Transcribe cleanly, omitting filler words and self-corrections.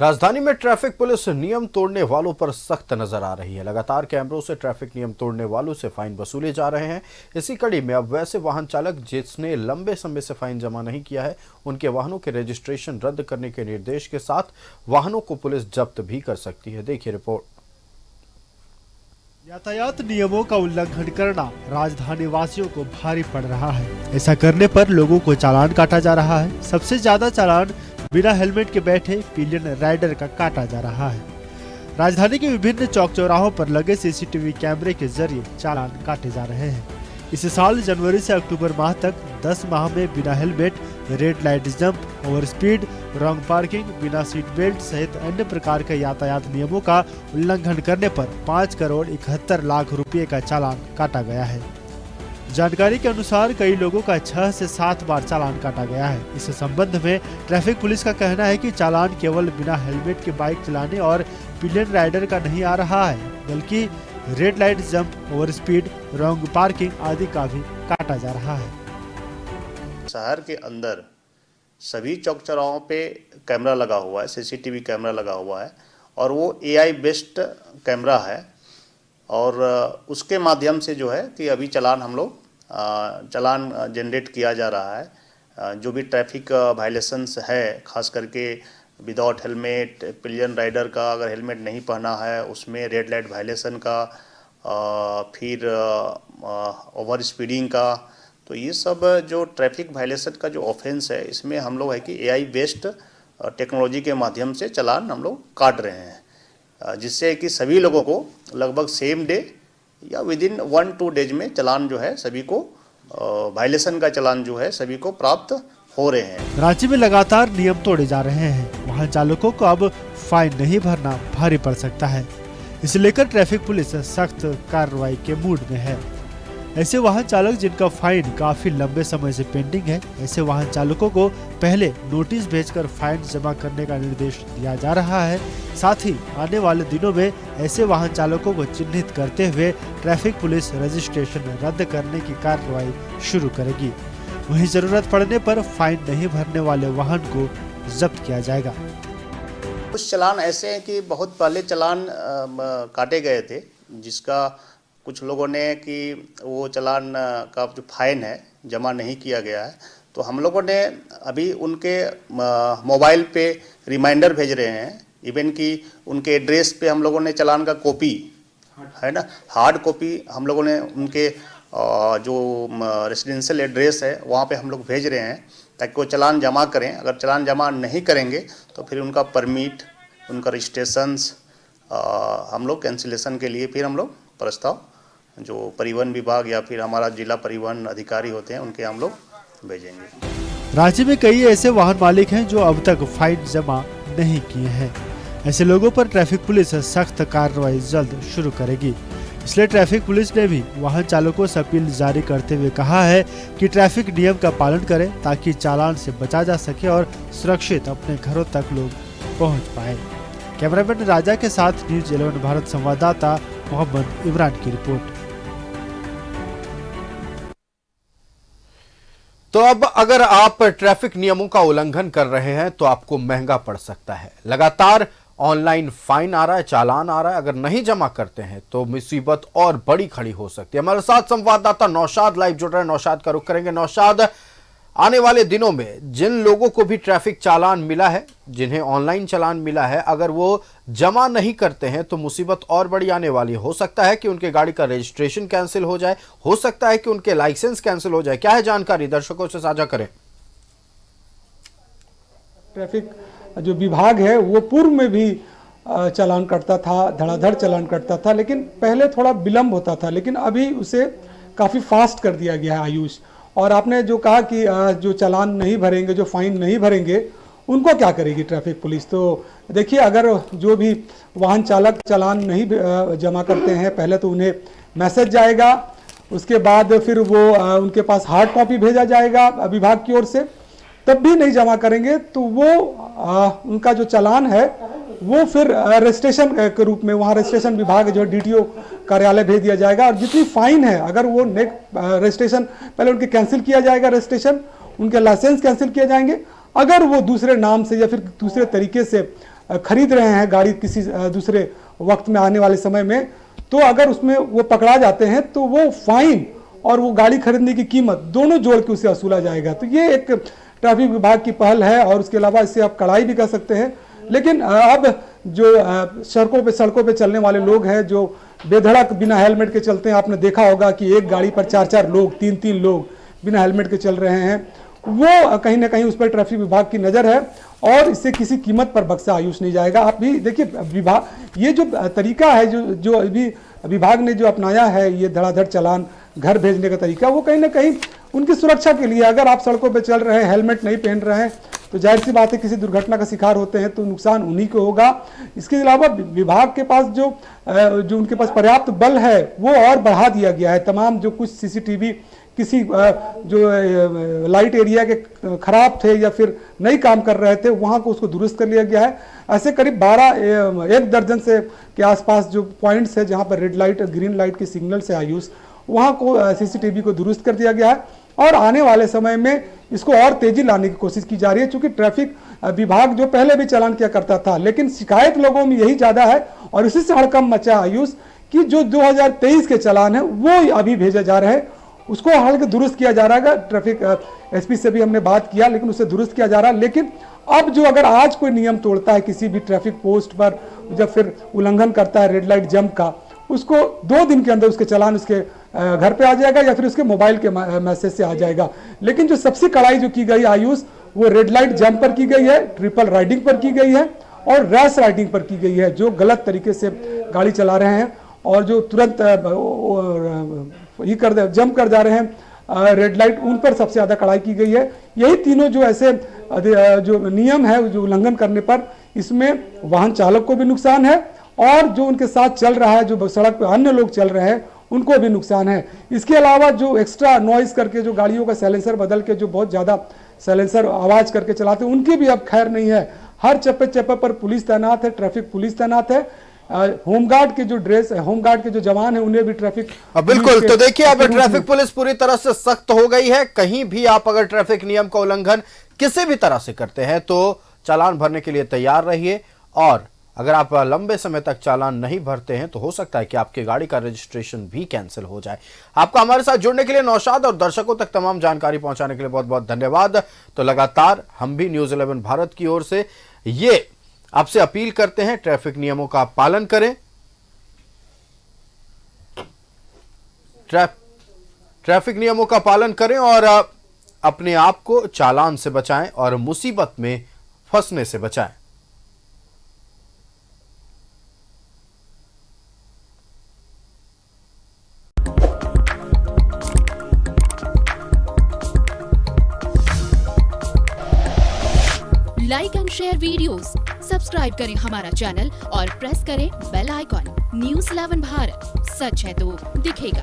राजधानी में traffic police नियम तोड़ने वालों पर सख्त नजर आ रही है। लगातार कैमरों से ट्रैफिक नियम तोड़ने वालों से फाइन वसूले जा रहे हैं। इसी कड़ी में अब वैसे वाहन चालक जिसने लंबे समय से फाइन जमा नहीं किया है, उनके वाहनों के रजिस्ट्रेशन रद्द करने के निर्देश के साथ वाहनों को पुलिस जब्त भी कर सकती है। देखिए रिपोर्ट। यातायात नियमों का उल्लंघन करना राजधानी वासियों को भारी पड़ रहा है। ऐसा करने पर लोगों को चालान काटा जा रहा है। सबसे ज्यादा चालान बिना हेलमेट के बैठे पिलियन राइडर का काटा जा रहा है। राजधानी के विभिन्न चौक चौराहों पर लगे सीसीटीवी कैमरे के जरिए चालान काटे जा रहे हैं। इस साल जनवरी से अक्टूबर माह तक 10 माह में बिना helmet, red light jump, over speed, wrong parking, बिना सीट बेल्ट सहित अन्य प्रकार के यातायात नियमों का उल्लंघन करने पर 5 करोड़ 71 लाख रुपए का चालान काटा गया है। जानकारी के अनुसार कई लोगों का 6 से 7 बार चालान काटा गया है। इस संबंध में ट्रैफिक पुलिस का कहना है कि चालान केवल बिना हेलमेट के बाइक चलाने और पिलियन राइडर का नहीं आ रहा है, बल्कि red light jump, over speed, wrong parking आदि का भी काटा जा रहा है। शहर के अंदर सभी चौक चौराहों पे कैमरा लगा हुआ है, सीसीटीवी कैमरा लगा हुआ है और वो एआई बेस्ड कैमरा है और उसके माध्यम से जो है कि अभी चालान हम लोग चालान जनरेट किया जा रहा है। जो भी ट्रैफिक वायलेशंस है, खास करके विदाउट हेलमेट, पिलियन राइडर का अगर हेलमेट नहीं पहना है उसमें, रेड लाइट वायलेशन का, फिर ओवर स्पीडिंग का, तो ये सब जो ट्रैफिक वायलेशन का जो ऑफेंस है इसमें हम लोग है कि एआई बेस्ड टेक्नोलॉजी के माध्यम से चालान हम लोग काट रहे हैं, जिससे कि सभी लोगों को लगभग सेम डे या विद इन 1-2 डेज में चालान जो है सभी को वायलेशन का चालान जो है सभी को प्राप्त हो रहे हैं। रांची में लगातार नियम तोड़े जा रहे हैं। वाहन चालकों को अब फाइन नहीं भरना भारी पड़ सकता है। इसे लेकर ट्रैफिक पुलिस सख्त कार्रवाई के मूड में है। ऐसे वाहन चालक जिनका फाइन काफी लंबे समय से पेंडिंग है, ऐसे वाहन चालकों को पहले नोटिस भेजकर फाइन जमा करने का निर्देश दिया जा रहा है। साथ ही आने वाले दिनों में ऐसे वाहन चालकों को चिन्हित करते हुए ट्रैफिक पुलिस रजिस्ट्रेशन रद्द करने की कार्रवाई शुरू करेगी। वहीं जरूरत पड़ने पर फाइन नहीं भरने वाले वाहन को जब्त किया जाएगा। कुछ चालान ऐसे हैं कि बहुत पहले चालान काटे गए थे, जिसका कुछ लोगों ने कि वो चालान का जो फाइन है जमा नहीं किया गया है, तो हम लोगों ने अभी उनके मोबाइल पे रिमाइंडर भेज रहे हैं। इवन कि उनके एड्रेस पे हम लोगों ने चालान का कॉपी है ना, हार्ड कॉपी हम लोगों ने उनके जो रेसिडेंशियल एड्रेस है वहाँ पे हम लोग भेज रहे हैं, ताकि वो चालान जमा करें। अगर चालान जमा नहीं करेंगे तो फिर उनका परमिट, उनका रजिस्ट्रेशंस हम लोग कैंसिलेशन के लिए फिर हम लोग प्रस्ताव जो परिवहन विभाग या फिर हमारा जिला परिवहन अधिकारी होते हैं उनके हम लोग भेजेंगे। राज्य में कई ऐसे वाहन मालिक हैं जो अब तक फाइन जमा नहीं किए हैं। ऐसे लोगों पर ट्रैफिक पुलिस सख्त कार्रवाई जल्द शुरू करेगी। इसलिए ट्रैफिक पुलिस ने भी वाहन चालकों से अपील जारी करते हुए कहा है कि ट्रैफिक नियम का पालन करें, ताकि चालान से बचा जा सके और सुरक्षित अपने घरों तक लोग पहुँच पाए। कैमरामैन राजा के साथ न्यूज़ 11 भारत संवाददाता मोहम्मद इमरान की रिपोर्ट। तो अब अगर आप ट्रैफिक नियमों का उल्लंघन कर रहे हैं तो आपको महंगा पड़ सकता है। लगातार ऑनलाइन फाइन आ रहा है, चालान आ रहा है। अगर नहीं जमा करते हैं तो मुसीबत और बड़ी खड़ी हो सकती है। हमारे साथ संवाददाता नौशाद लाइव जुड़ रहे हैं। नौशाद का रुख करेंगे। नौशाद, आने वाले दिनों में जिन लोगों को भी ट्रैफिक चालान मिला है, जिन्हें ऑनलाइन चालान मिला है, अगर वो जमा नहीं करते हैं तो मुसीबत और बड़ी आने वाली है। हो सकता है कि उनके गाड़ी का रजिस्ट्रेशन कैंसिल हो जाए, हो सकता है कि उनके लाइसेंस कैंसिल हो जाए। क्या है जानकारी, दर्शकों से साझा करें। ट्रैफिक जो विभाग है वो पूर्व में भी चालान कटता था, धड़ाधड़ चालान कटता था, लेकिन पहले थोड़ा विलंब होता था, लेकिन अभी उसे काफ़ी फास्ट कर दिया गया है आयुष। और आपने जो कहा कि जो चालान नहीं भरेंगे, जो फाइन नहीं भरेंगे, उनको क्या करेगी ट्रैफिक पुलिस? तो देखिए, अगर जो भी वाहन चालक चालान नहीं जमा करते हैं, पहले तो उन्हें मैसेज जाएगा, उसके बाद फिर वो उनके पास हार्ड कॉपी भेजा जाएगा विभाग की ओर से, तब भी नहीं जमा करेंगे तो वो उनका जो चालान है वो फिर रजिस्ट्रेशन के रूप में वहाँ रजिस्ट्रेशन विभाग जो डीटीओ कार्यालय भेज दिया जाएगा। और जितनी फाइन है, अगर वो रजिस्ट्रेशन पहले उनके कैंसिल किया जाएगा, रजिस्ट्रेशन, उनके लाइसेंस कैंसिल किए जाएंगे। अगर वो दूसरे नाम से या फिर दूसरे तरीके से खरीद रहे हैं गाड़ी किसी दूसरे वक्त में आने वाले समय में, तो अगर उसमें वो पकड़ा जाते हैं तो वो फाइन और वो गाड़ी खरीदने की कीमत दोनों जोड़ के उसे वसूला जाएगा। तो ये एक ट्रैफिक विभाग की पहल है और उसके अलावा इससे आप कड़ाई भी कर सकते हैं। लेकिन अब जो सड़कों पे चलने वाले लोग हैं जो बेधड़क बिना हेलमेट के चलते हैं, आपने देखा होगा कि एक गाड़ी पर 4-4 लोग 3-3 लोग बिना हेलमेट के चल रहे हैं, वो कहीं ना कहीं उस पर ट्रैफिक विभाग की नज़र है और इससे किसी कीमत पर बख्शा आयुष नहीं जाएगा। आप भी देखिए विभाग ये जो तरीका है जो अभी विभाग ने जो अपनाया है, ये धड़ाधड़ चालान घर भेजने का तरीका, वो कहीं ना कहीं उनकी सुरक्षा के लिए। अगर आप सड़कों पर चल रहे हैं, हेलमेट नहीं पहन रहे हैं, तो जाहिर सी बात है किसी दुर्घटना का शिकार होते हैं तो नुकसान उन्हीं को होगा। इसके अलावा विभाग के पास जो उनके पास पर्याप्त बल है वो और बढ़ा दिया गया है। तमाम जो कुछ सीसीटीवी किसी जो लाइट एरिया के खराब थे या फिर नहीं काम कर रहे थे, वहाँ को उसको दुरुस्त कर लिया गया है। ऐसे करीब 1 दर्जन से के आसपास जो पॉइंट्स है जहाँ पर रेड लाइट और ग्रीन लाइट के सिग्नल से आयुष, वहाँ को सीसीटीवी को दुरुस्त कर दिया गया है और आने वाले समय में इसको और तेजी लाने की कोशिश की जा रही है। चूंकि ट्रैफिक विभाग जो पहले भी चालान किया करता था, लेकिन शिकायत लोगों में यही ज्यादा है और इसी से हड़कंप मचा आयुष कि जो 2023 के चालान है वो अभी भेजे जा रहे हैं, उसको हालांकि दुरुस्त किया जा रहा है। ट्रैफिक एसपी से भी हमने बात किया, लेकिन उसे दुरुस्त किया जा रहा है। लेकिन अब जो अगर आज कोई नियम तोड़ता है किसी भी ट्रैफिक पोस्ट पर, जब फिर उल्लंघन करता है रेड लाइट जंप का, उसको 2 दिन के अंदर उसके चालान उसके घर पे आ जाएगा या फिर उसके मोबाइल के मैसेज से आ जाएगा। लेकिन जो सबसे कड़ाई जो की गई आयुष, वो रेड लाइट जंप पर की गई है, ट्रिपल राइडिंग पर की गई है और रैश राइडिंग पर की गई है। जो गलत तरीके से गाड़ी चला रहे हैं और जो तुरंत जंप कर जा रहे हैं रेड लाइट, उन पर सबसे ज्यादा कड़ाई की गई है। यही तीनों जो ऐसे जो नियम है जो उल्लंघन करने पर, इसमें वाहन चालक को भी नुकसान है और जो उनके साथ चल रहा है, जो सड़क पर अन्य लोग चल रहे हैं, उनको भी नुकसान है। इसके अलावा जो एक्स्ट्रा नॉइज करके जो गाड़ियों का साइलेंसर बदल के जो बहुत ज़्यादा साइलेंसर आवाज़ करके चलाते हैं, उनकी भी अब खैर नहीं है। हर चप्पे चप्पे पर पुलिस तैनात है, ट्रैफिक पुलिस तैनात है। होमगार्ड के जो ड्रेस है, होमगार्ड के जो जवान है, उन्हें भी ट्रैफिक बिल्कुल। तो देखिए अब ट्रैफिक पुलिस पूरी तरह से सख्त हो गई है। कहीं भी आप अगर ट्रैफिक नियम का उल्लंघन किसी भी तरह से करते हैं तो चालान भरने के लिए तैयार रहिए, और अगर आप लंबे समय तक चालान नहीं भरते हैं तो हो सकता है कि आपकी गाड़ी का रजिस्ट्रेशन भी कैंसिल हो जाए। आपका हमारे साथ जुड़ने के लिए नौशाद और दर्शकों तक तमाम जानकारी पहुंचाने के लिए बहुत बहुत धन्यवाद। तो लगातार हम भी न्यूज़ 11 भारत की ओर से ये आपसे अपील करते हैं, ट्रैफिक नियमों का पालन करें, ट्रैफिक नियमों का पालन करें और अपने आप को चालान से बचाएं और मुसीबत में फंसने से बचाएं। Like and share videos, subscribe करें हमारा चैनल और प्रेस करें बेल आइकॉन। न्यूज़ 11 भारत, सच है तो दिखेगा।